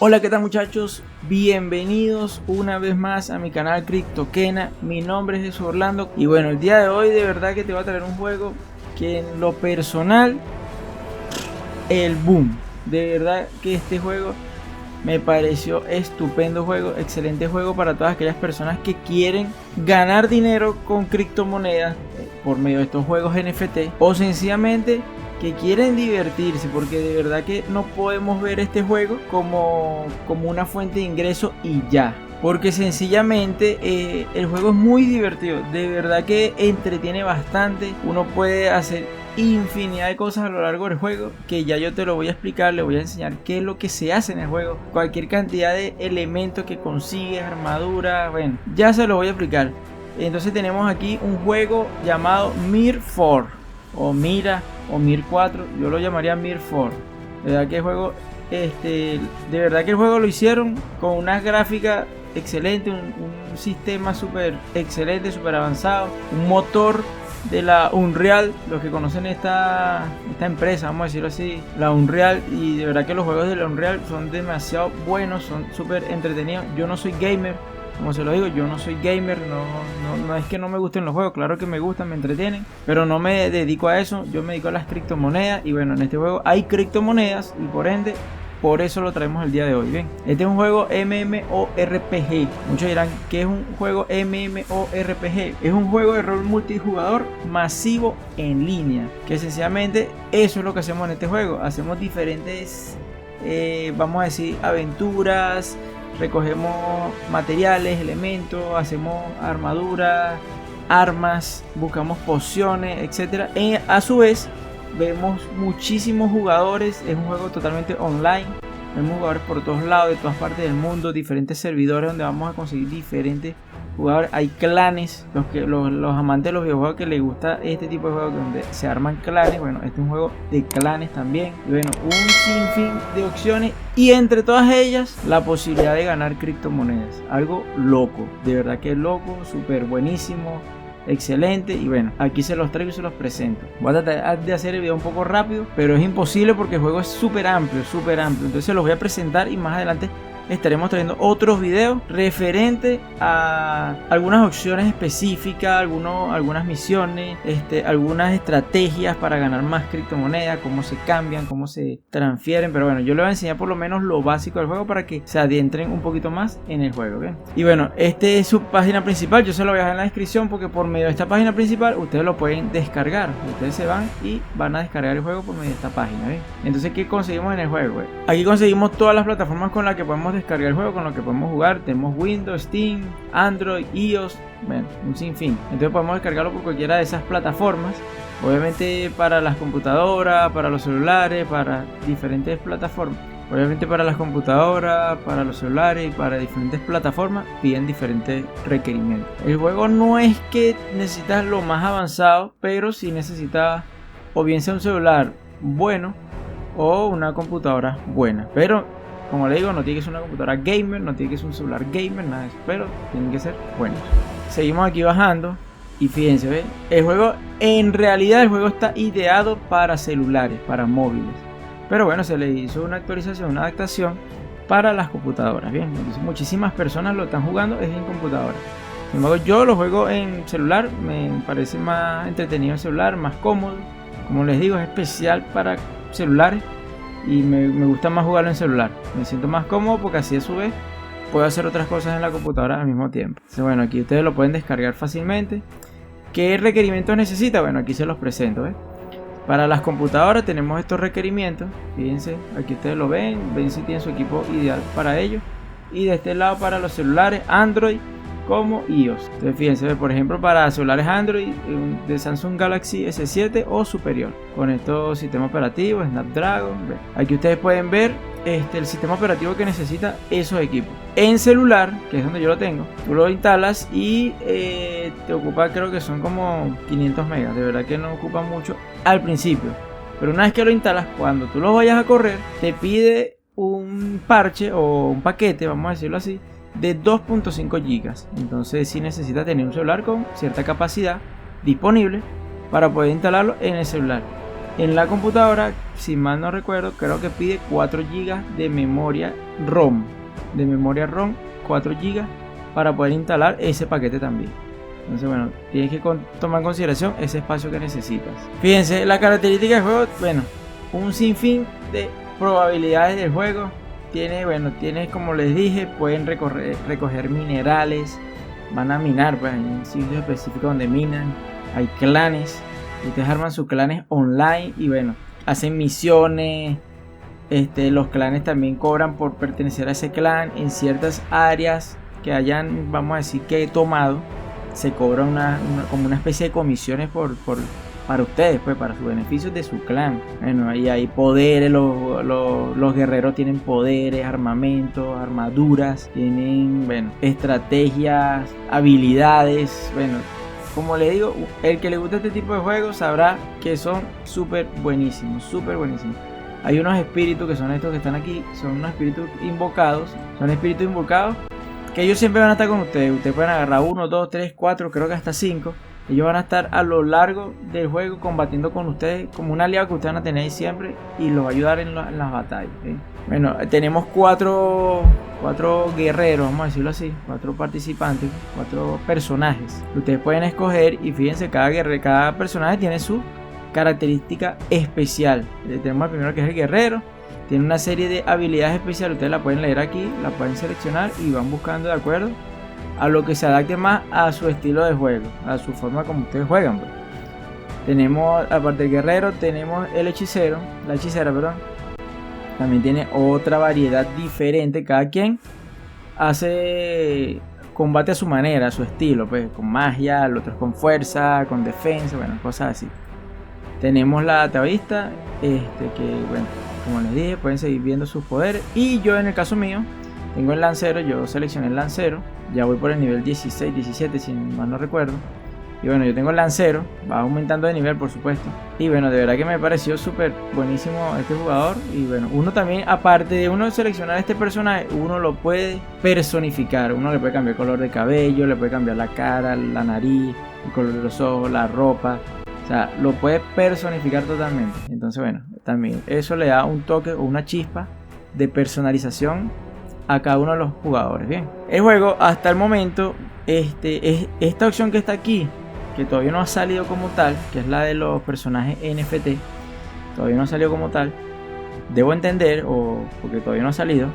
Hola, ¿qué tal muchachos? Bienvenidos una vez más a mi canal CryptoKena. Mi nombre es Jesús Orlando y bueno, el día de hoy de verdad que te voy a traer un juego que en lo personal, el boom. De verdad que este juego me pareció estupendo juego, excelente juego para todas aquellas personas que quieren ganar dinero con criptomonedas por medio de estos juegos NFT o sencillamente que quieren divertirse, porque de verdad que no podemos ver este juego como una fuente de ingreso y ya, porque sencillamente el juego es muy divertido, de verdad que entretiene bastante. Uno puede hacer infinidad de cosas a lo largo del juego que ya yo te lo voy a explicar, le voy a enseñar qué es lo que se hace en el juego, cualquier cantidad de elementos que consigues, armadura, bueno, ya se lo voy a explicar. Entonces tenemos aquí un juego llamado Mir 4 o Mira o Mir 4, yo lo llamaría Mir 4. De verdad que el juego, de verdad que el juego lo hicieron con una gráfica excelente, un sistema súper excelente, súper avanzado, un motor de la Unreal, los que conocen esta empresa, vamos a decirlo así, la Unreal, y de verdad que los juegos de la Unreal son demasiado buenos, son súper entretenidos. Yo no soy gamer, como se lo digo, yo no soy gamer, no es que no me gusten los juegos, claro que me gustan, me entretienen, pero no me dedico a eso, yo me dedico a las criptomonedas. Y bueno, en este juego hay criptomonedas y por ende, por eso lo traemos el día de hoy. Bien, este es un juego MMORPG. Muchos dirán, ¿qué es un juego MMORPG? Es un juego de rol multijugador masivo en línea, que sencillamente eso es lo que hacemos en este juego. Hacemos diferentes, vamos a decir, aventuras, recogemos materiales, elementos, hacemos armaduras, armas, buscamos pociones, etc. A su vez vemos muchísimos jugadores, es un juego totalmente online, vemos jugadores por todos lados, de todas partes del mundo, diferentes servidores donde vamos a conseguir diferentes jugadores. Hay clanes, los amantes de los videojuegos que les gusta este tipo de juegos donde se arman clanes, bueno, este es un juego de clanes también. Y bueno, un sinfín de opciones y entre todas ellas la posibilidad de ganar criptomonedas, algo loco, de verdad que es loco, súper buenísimo, excelente. Y bueno, aquí se los traigo y se los presento. Voy a tratar de hacer el video un poco rápido, pero es imposible porque el juego es súper amplio, entonces los voy a presentar y más adelante estaremos trayendo otros videos referente a algunas opciones específicas, algunas misiones, algunas estrategias para ganar más criptomonedas, cómo se cambian, cómo se transfieren. Pero bueno, yo les voy a enseñar por lo menos lo básico del juego para que se adentren un poquito más en el juego, ¿okay? Y bueno, este es su página principal, yo se lo voy a dejar en la descripción porque por medio de esta página principal ustedes lo pueden descargar. Ustedes se van y van a descargar el juego por medio de esta página, ¿bien? Entonces, ¿qué conseguimos en el juego? Aquí conseguimos todas las plataformas con las que podemos descargar el juego, con lo que podemos jugar. Tenemos Windows, Steam, Android, iOS, bueno, un sinfín. Entonces podemos descargarlo por cualquiera de esas plataformas. Obviamente para las computadoras, para los celulares, para diferentes plataformas. Obviamente para las computadoras, para los celulares y para diferentes plataformas piden diferentes requerimientos. El juego no es que necesitas lo más avanzado, pero sí necesitas o bien sea un celular bueno o una computadora buena. Pero como le digo, no tiene que ser una computadora gamer, no tiene que ser un celular gamer, nada de eso, pero tienen que ser buenos. Seguimos aquí bajando y fíjense, ¿ve? El juego, en realidad el juego está ideado para celulares, para móviles, pero bueno, se le hizo una actualización, una adaptación para las computadoras. Bien, entonces muchísimas personas lo están jugando es en computadora. Sin embargo, yo lo juego en celular, me parece más entretenido el celular, más cómodo. Como les digo, es especial para celulares y me gusta más jugarlo en celular, me siento más cómodo porque así a su vez puedo hacer otras cosas en la computadora al mismo tiempo. Entonces, bueno, aquí ustedes lo pueden descargar fácilmente. ¿Qué requerimientos necesita? Bueno, aquí se los presento, ¿eh? Para las computadoras tenemos estos requerimientos, fíjense, aquí ustedes lo ven si tienen su equipo ideal para ello. Y de este lado para los celulares Android como iOS. Entonces fíjense, por ejemplo, para celulares Android de Samsung Galaxy S7 o superior, con estos sistemas operativos Snapdragon. Aquí ustedes pueden ver el sistema operativo que necesita esos equipos. En celular, que es donde yo lo tengo, tú lo instalas y te ocupa, creo que son como 500 megas. De verdad que no ocupa mucho al principio, pero una vez que lo instalas, cuando tú lo vayas a correr, te pide un parche o un paquete, vamos a decirlo así, de 2.5 GB. Entonces sí necesita tener un celular con cierta capacidad disponible para poder instalarlo en el celular. En la computadora, si mal no recuerdo, creo que pide 4 GB de memoria ROM. 4 GB para poder instalar ese paquete también. Entonces bueno, tienes que tomar en consideración ese espacio que necesitas. Fíjense, la característica del juego, bueno, un sinfín de probabilidades del juego. Tiene como les dije, pueden recoger minerales, van a minar, pues hay sitios específicos donde minan, hay clanes, ustedes arman sus clanes online y bueno, hacen misiones. Los clanes también cobran por pertenecer a ese clan en ciertas áreas que hayan, vamos a decir, que he tomado. Se cobra como una especie de comisiones para ustedes, pues para sus beneficios de su clan. Bueno, ahí hay poderes, los guerreros tienen poderes, armamentos, armaduras, tienen, bueno, estrategias, habilidades. Bueno, como les digo, el que le gusta este tipo de juegos sabrá que son súper buenísimos, súper buenísimos. Hay unos espíritus que son estos que están aquí, son unos espíritus invocados, que ellos siempre van a estar con ustedes. Ustedes pueden agarrar 1, 2, 3, 4, creo que hasta 5. Ellos van a estar a lo largo del juego combatiendo con ustedes como un aliado que ustedes van a tener ahí siempre y los va a ayudar en las batallas, ¿sí? Bueno, tenemos 4 guerreros, vamos a decirlo así, 4 participantes, 4 personajes que ustedes pueden escoger y fíjense, cada personaje tiene su característica especial. Tenemos al primero, que es el guerrero. Tiene una serie de habilidades especiales, ustedes la pueden leer aquí, la pueden seleccionar y van buscando de acuerdo a lo que se adapte más a su estilo de juego, a su forma como ustedes juegan, pues. Tenemos, aparte del guerrero, tenemos la hechicera, perdón. También tiene otra variedad diferente, cada quien hace combate a su manera, a su estilo, pues con magia, el otro es con fuerza, con defensa, bueno, cosas así. Tenemos la taoísta, que bueno, como les dije, pueden seguir viendo sus poderes. Y yo, en el caso mío, tengo el lancero. Yo seleccioné el lancero. Ya voy por el nivel 16, 17, si mal no recuerdo. Y bueno, yo tengo el lancero. Va aumentando de nivel, por supuesto. Y bueno, de verdad que me pareció súper buenísimo este jugador. Y bueno, uno también, aparte de uno seleccionar este personaje, uno lo puede personificar. Uno le puede cambiar el color de cabello, le puede cambiar la cara, la nariz, el color de los ojos, la ropa. O sea, lo puede personificar totalmente. Entonces, bueno, también eso le da un toque o una chispa de personalización a cada uno de los jugadores. Bien, el juego hasta el momento, esta opción que está aquí, que todavía no ha salido como tal, que es la de los personajes NFT, todavía no ha salido como tal. Debo entender, porque todavía no ha salido,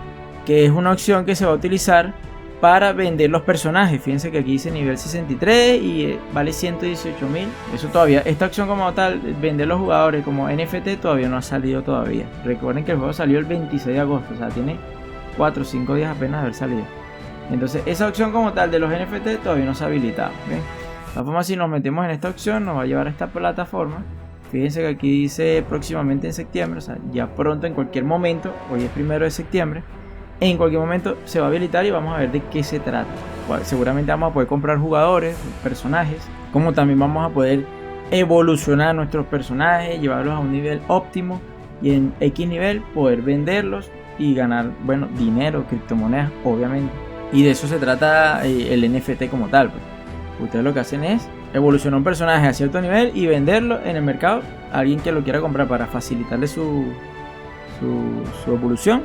que es una opción que se va a utilizar para vender los personajes. Fíjense que aquí dice nivel 63 y vale 118.000. Eso todavía, esta opción como tal, vender los jugadores como NFT, todavía no ha salido todavía. Recuerden que el juego salió el 26 de agosto, o sea, tiene 4 o 5 días apenas de haber salido. Entonces esa opción como tal de los NFT todavía no se ha habilitado, ¿bien? De todas formas, si nos metemos en esta opción, nos va a llevar a esta plataforma. Fíjense que aquí dice próximamente en septiembre, o sea, ya pronto, en cualquier momento. Hoy es 1 de septiembre. En cualquier momento se va a habilitar y vamos a ver de qué se trata. Seguramente vamos a poder comprar jugadores, personajes, como también vamos a poder evolucionar nuestros personajes, llevarlos a un nivel óptimo y en X nivel poder venderlos y ganar, bueno, dinero, criptomonedas, obviamente. Y de eso se trata el NFT como tal, pues. Ustedes lo que hacen es evolucionar un personaje a cierto nivel y venderlo en el mercado a alguien que lo quiera comprar para facilitarle su evolución.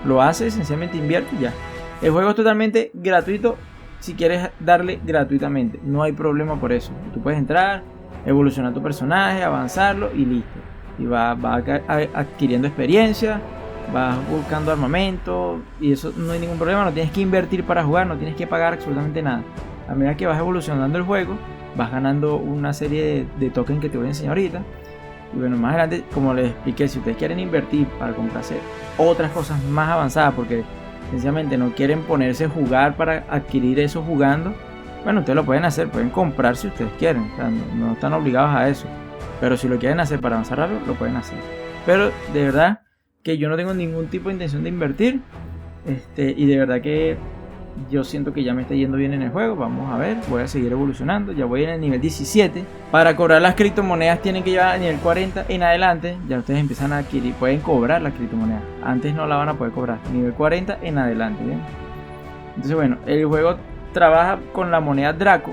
Lo hace, esencialmente invierte y ya. El juego es totalmente gratuito. Si quieres darle gratuitamente, no hay problema por eso. Tú puedes entrar, evolucionar tu personaje, avanzarlo y listo. Y vas adquiriendo experiencia, vas buscando armamento y eso no hay ningún problema. No tienes que invertir para jugar, no tienes que pagar absolutamente nada. A medida que vas evolucionando el juego, vas ganando una serie de tokens que te voy a enseñar ahorita. Y bueno, más adelante, como les expliqué, si ustedes quieren invertir para comprarse otras cosas más avanzadas, porque sencillamente no quieren ponerse a jugar para adquirir eso jugando, bueno, ustedes lo pueden hacer, pueden comprar si ustedes quieren, o sea, no están obligados a eso. Pero si lo quieren hacer para avanzar rápido, lo pueden hacer. Pero de verdad que yo no tengo ningún tipo de intención de invertir, y de verdad que yo siento que ya me está yendo bien en el juego. Vamos a ver, voy a seguir evolucionando. Ya voy en el nivel 17. Para cobrar las criptomonedas tienen que llevar a nivel 40 en adelante. Ya ustedes empiezan a adquirir, pueden cobrar las criptomonedas. Antes no la van a poder cobrar. Nivel 40 en adelante, ¿bien? Entonces bueno, el juego trabaja con la moneda Draco.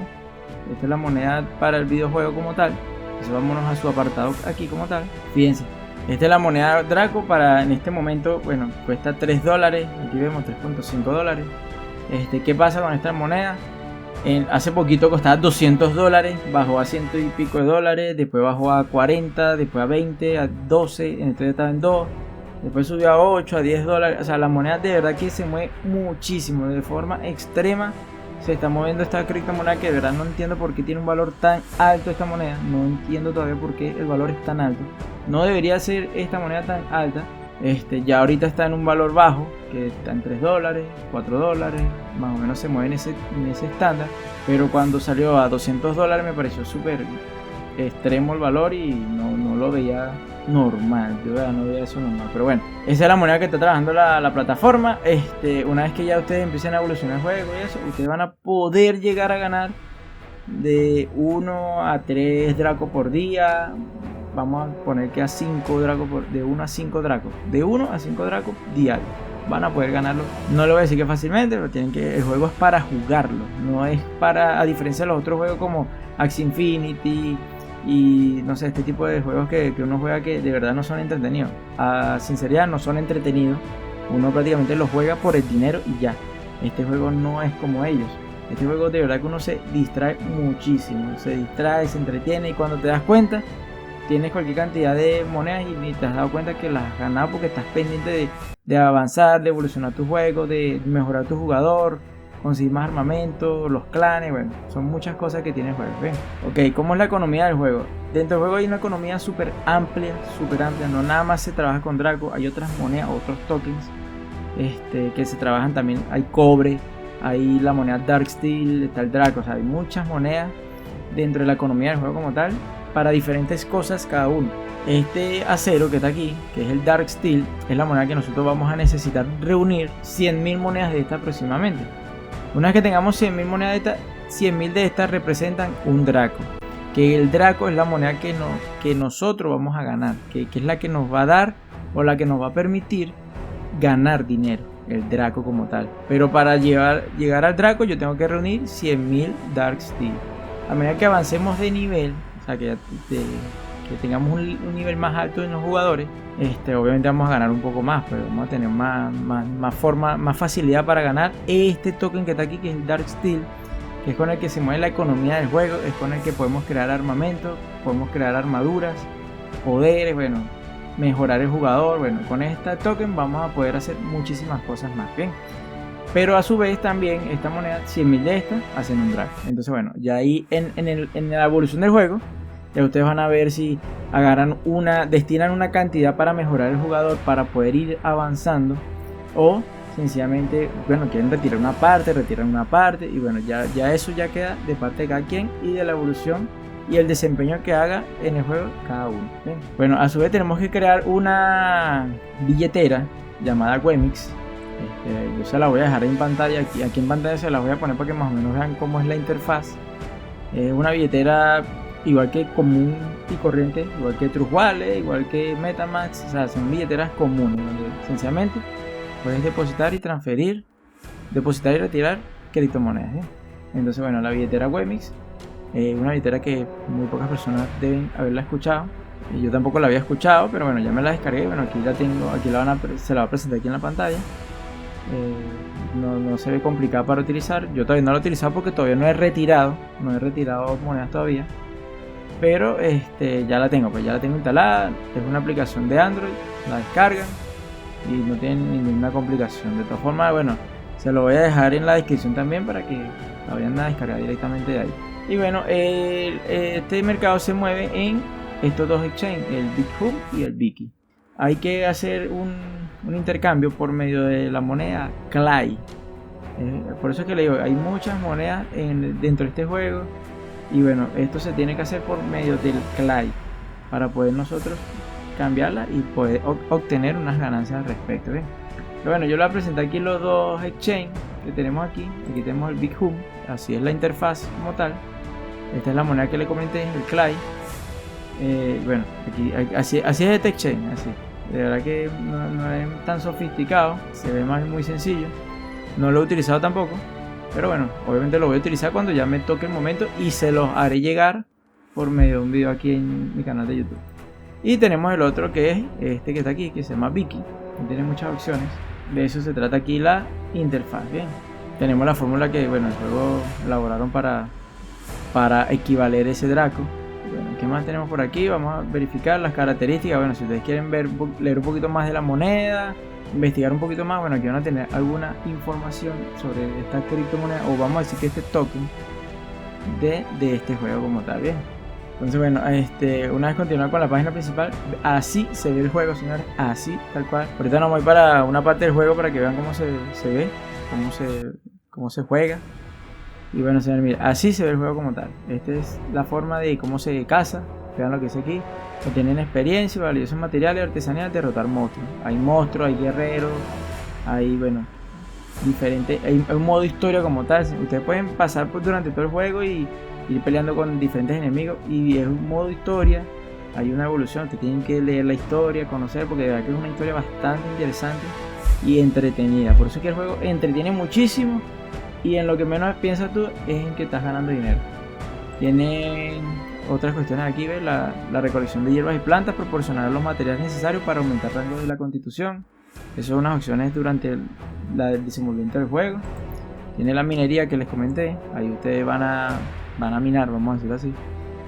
Esta es la moneda para el videojuego como tal. Entonces vámonos a su apartado aquí como tal. Fíjense, esta es la moneda Draco para en este momento, bueno, cuesta 3 dólares. Aquí vemos 3.5 dólares. ¿Qué pasa con esta moneda? Hace poquito costaba 200 dólares, bajó a 100 y pico de dólares, después bajó a 40, después a 20, a 12, entonces estaba en 2, después subió a 8, a 10 dólares. O sea, la moneda de verdad que se mueve muchísimo, de forma extrema se está moviendo esta criptomoneda, que de verdad no entiendo por qué tiene un valor tan alto esta moneda. No entiendo todavía por qué el valor es tan alto. No debería ser esta moneda tan alta. Ya ahorita está en un valor bajo, que está en 3 dólares, 4 dólares, más o menos se mueve en ese estándar. Pero cuando salió a 200 dólares me pareció súper extremo el valor y no lo veía normal. Yo no veía eso normal, pero bueno, esa es la moneda que está trabajando la plataforma. Una vez que ya ustedes empiecen a evolucionar el juego y eso, ustedes van a poder llegar a ganar de 1 a 3 dracos por día. Vamos a poner que a 5 dracos, de 1 a 5 dracos. De 1 a 5 dracos diarios. Van a poder ganarlo. No le voy a decir que fácilmente, pero el juego es para jugarlo. No es para, a diferencia de los otros juegos como Axie Infinity y no sé, este tipo de juegos que uno juega que de verdad no son entretenidos. A sinceridad no son entretenidos. Uno prácticamente los juega por el dinero y ya. Este juego no es como ellos. Este juego de verdad que uno se distrae muchísimo. Se distrae, se entretiene y cuando te das cuenta tienes cualquier cantidad de monedas y ni te has dado cuenta que las has ganado porque estás pendiente de avanzar, de evolucionar tu juego, de mejorar tu jugador, conseguir más armamento, los clanes. Bueno, son muchas cosas que tiene el juego. ¿Ven? Ok, ¿cómo es la economía del juego? Dentro del juego hay una economía súper amplia, no nada más se trabaja con Draco, hay otras monedas, otros tokens que se trabajan también. Hay cobre, hay la moneda Darksteel, está el Draco, o sea, hay muchas monedas dentro de la economía del juego como tal, para diferentes cosas cada uno. Este acero que está aquí, que es el Darksteel, es la moneda que nosotros vamos a necesitar reunir 100.000 monedas de esta aproximadamente. Una vez que tengamos 100.000 monedas de esta, 100.000 de estas representan un Draco. Que el Draco es la moneda que nosotros vamos a ganar, que es la que nos va a dar o la que nos va a permitir ganar dinero, el Draco como tal. Pero para llegar al Draco yo tengo que reunir 100.000 Darksteel. A medida que avancemos de nivel, o sea, que tengamos un nivel más alto en los jugadores, obviamente vamos a ganar un poco más, pero vamos a tener más facilidad para ganar este token que está aquí, que es el Darksteel, que es con el que se mueve la economía del juego, es con el que podemos crear armamento, podemos crear armaduras, poderes, bueno, mejorar el jugador. Bueno, con este token vamos a poder hacer muchísimas cosas más, bien. Pero a su vez también esta moneda, 100.000 de estas, hacen un drag. Entonces bueno, ya ahí en la evolución del juego, ya ustedes van a ver si destinan una cantidad para mejorar el jugador, para poder ir avanzando. O sencillamente, bueno, quieren retiran una parte. Y bueno, ya eso ya queda de parte de cada quien y de la evolución y el desempeño que haga en el juego cada uno. Bien. Bueno, a su vez tenemos que crear una billetera llamada Wemix. Yo se la voy a dejar en pantalla, aquí en pantalla se la voy a poner para que más o menos vean cómo es la interfaz. Una billetera igual que común y corriente, igual que Trust Wallet, igual que Metamask, o sea, son billeteras comunes donde sencillamente puedes depositar y retirar criptomonedas. Entonces bueno, la billetera Wemix, una billetera que muy pocas personas deben haberla escuchado. Yo tampoco la había escuchado, pero bueno, ya me la descargué. Bueno, aquí la tengo, se la va a presentar aquí en la pantalla. No se ve complicada para utilizar. Yo todavía no la he utilizado porque todavía no he retirado monedas todavía, pero ya la tengo instalada. Es una aplicación de Android, la descargan y no tiene ninguna complicación. De todas formas, bueno, se lo voy a dejar en la descripción también para que la vayan a descargar directamente de ahí. Y bueno, este mercado se mueve en estos dos exchanges, el BitHub y el Biki. Hay que hacer un intercambio por medio de la moneda Clay. Por eso es que le digo, hay muchas monedas dentro de este juego. Y bueno, esto se tiene que hacer por medio del Clay para poder nosotros cambiarla y poder obtener unas ganancias al respecto. ¿Ven? Pero bueno, yo le voy a presentar aquí los dos exchanges que tenemos aquí. Aquí tenemos el BitHub, así es la interfaz como tal. Esta es la moneda que le comenté, el Clay. Bueno, aquí, así es este exchange, así. De verdad que no es tan sofisticado, se ve muy sencillo. No lo he utilizado tampoco, pero bueno, obviamente lo voy a utilizar cuando ya me toque el momento y se los haré llegar por medio de un video aquí en mi canal de YouTube. Y tenemos el otro que es este que está aquí, que se llama Vicky. Tiene muchas opciones. De eso se trata aquí la interfaz. Bien, tenemos la fórmula que, bueno, el juego elaboraron para equivaler ese Draco. Bueno, ¿qué más tenemos por aquí? Vamos a verificar las características. Bueno, si ustedes quieren leer un poquito más de la moneda, investigar un poquito más, bueno, aquí van a tener alguna información sobre esta criptomoneda, o vamos a decir que este token de este juego como tal. Bien, entonces bueno, una vez continuar con la página principal, así se ve el juego, señores, así, tal cual. Ahorita nos voy para una parte del juego para que vean cómo se ve, cómo se juega. Y bueno, señores, mira, así se ve el juego como tal. Esta es la forma de cómo se caza. Vean lo que dice aquí. Obtienen experiencia, valiosos materiales, artesanía, derrotar monstruos. Hay monstruos, hay guerreros, hay, bueno, diferentes. Hay un modo historia como tal. Ustedes pueden pasar durante todo el juego y ir peleando con diferentes enemigos. Y es un modo historia. Hay una evolución. Ustedes tienen que leer la historia, conocer, porque de verdad que es una historia bastante interesante y entretenida. Por eso es que el juego entretiene muchísimo. Y en lo que menos piensas tú es en que estás ganando dinero. Tienen otras cuestiones aquí, ¿ves? La recolección de hierbas y plantas, proporcionar los materiales necesarios para aumentar el rango de la constitución. Esas son unas opciones durante el desenvolvimiento del juego. Tiene la minería que les comenté. Ahí ustedes van a minar, vamos a decirlo así.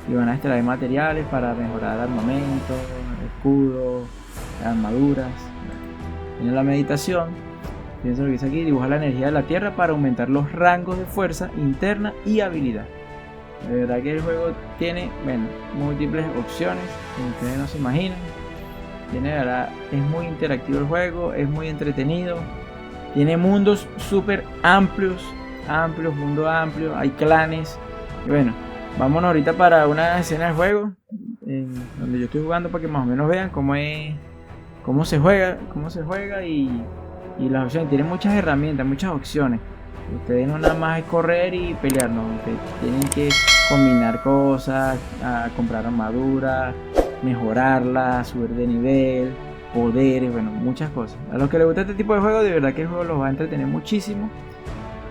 Y van a extraer materiales para mejorar armamento, escudos, armaduras. Tiene la meditación. Fíjense lo que dice aquí, dibujar la energía de la tierra para aumentar los rangos de fuerza interna y habilidad. De verdad que el juego tiene, bueno, múltiples opciones, como ustedes no se imaginan. Tiene, de verdad, es muy interactivo el juego, es muy entretenido. Tiene mundos súper amplios, mundo amplio, hay clanes. Y bueno, vámonos ahorita para una escena del juego, donde yo estoy jugando para que más o menos vean cómo se juega y las opciones. Tienen muchas herramientas, muchas opciones. Ustedes no nada más es correr y pelear, no. Ustedes tienen que combinar cosas, comprar armaduras, mejorarlas, subir de nivel, poderes, bueno, muchas cosas. A los que les gusta este tipo de juegos, de verdad que el juego los va a entretener muchísimo.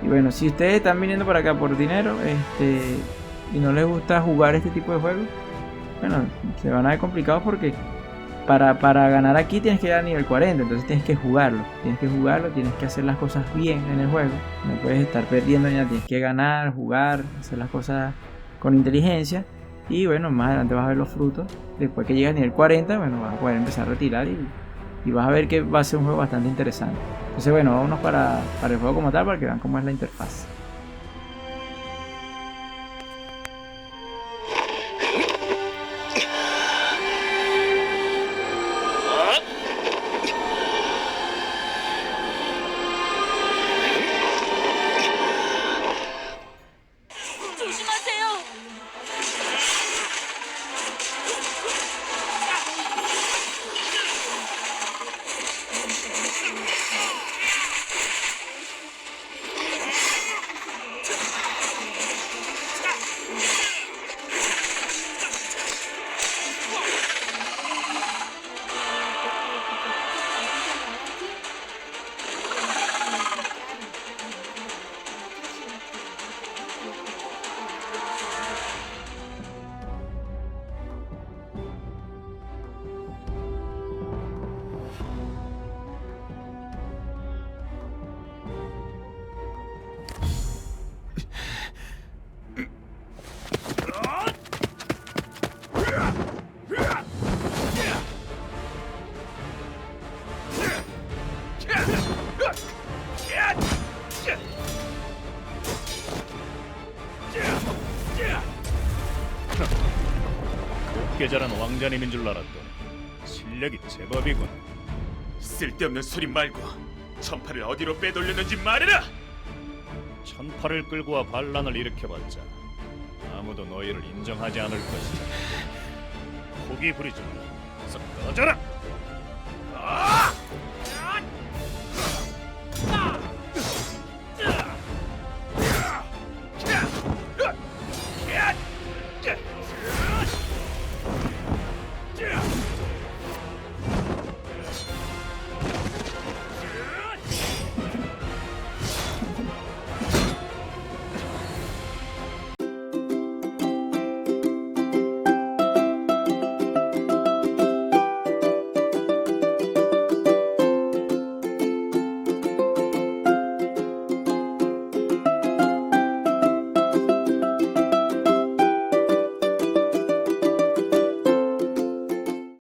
Y bueno, si ustedes están viniendo para acá por dinero, y no les gusta jugar este tipo de juegos, bueno, se van a ver complicados porque para ganar aquí tienes que llegar a nivel 40, entonces tienes que jugarlo, tienes que hacer las cosas bien en el juego, no puedes estar perdiendo ni nada, tienes que ganar, jugar, hacer las cosas con inteligencia. Y bueno, más adelante vas a ver los frutos, después que llegas a nivel 40, bueno, vas a poder empezar a retirar y vas a ver que va a ser un juego bastante interesante. Entonces bueno, vámonos para el juego como tal, para que vean cómo es la interfaz. 깨자란 왕자님인 줄 알았더니 실력이 제법이군. 쓸데없는 소리 말고 천파를 어디로 빼돌렸는지 말해라! 천파를 끌고 와 반란을 일으켜봤자 아무도 너희를 인정하지 않을 것이다. 포기 부리지 마라. 어서 꺼져라!